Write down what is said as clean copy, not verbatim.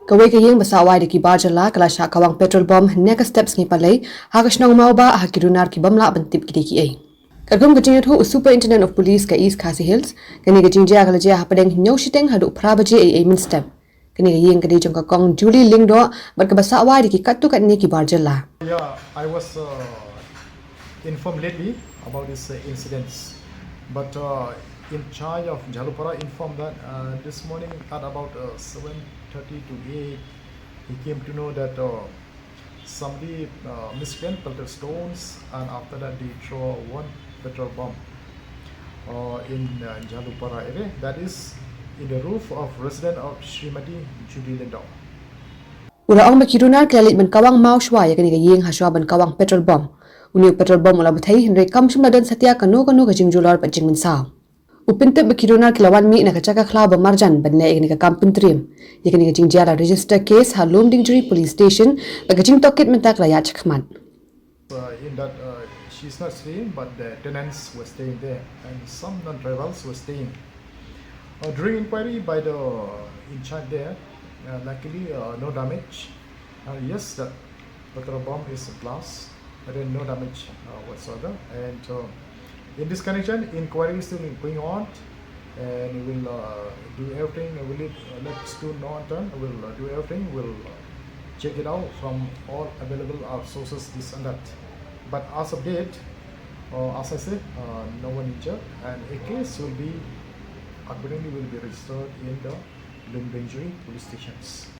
Kawai Iing basawai di kibarjala kala Shah kawang petrol bomb next steps ni palai hagasnang Mawbah hakirunar ki bamla bantip ki deki ai. Kagum gajing thu superintendent of police ka East Khasi Hills kani gajing ja kala ja hapadeng nyaushiteng hadu prabaje ai min step. Kani Iing kadi jong ka kong Julie Lingdo bar ka basawai di ki kattu kat ni kibarjala. Yeah, I was informed lately about this incidents, but in charge of Jalupara informed that this morning at about 7:30 to 8, he came to know that somebody miscreant pelted stones, and after that they throw one petrol bomb in Jalupara area, that is in the roof of resident of Srimati Judy Lindau. Ula ong makirunar kelalit ban kawang Mawbah ya kani Iing haswa ban kawang petrol bomb. Uniuk petrol bomb ula bathai henry kam shumla dan satya kanu gajing julor pajing min saw. Upinte makirunar kilawan mi na kachaka khlaw ba marjan ban le igni ka kampun trim. Ya kani gajing jara register case ha Lomdingjury police station ba gajing toket mentak la ya chakman. In that she's not staying, but the tenants were staying there, and some non-tribals were staying. During inquiry by the in charge there, luckily no damage. Yes, that petrol bomb is a blast, but then no damage whatsoever. And in this connection, inquiry is still going on, and we will do everything. We will let student know on we will do everything. We'll check it out from all available sources, this and that. But as of date, as I said, no one injured, and a case will be accordingly will be registered in the Lomdingjury police stations.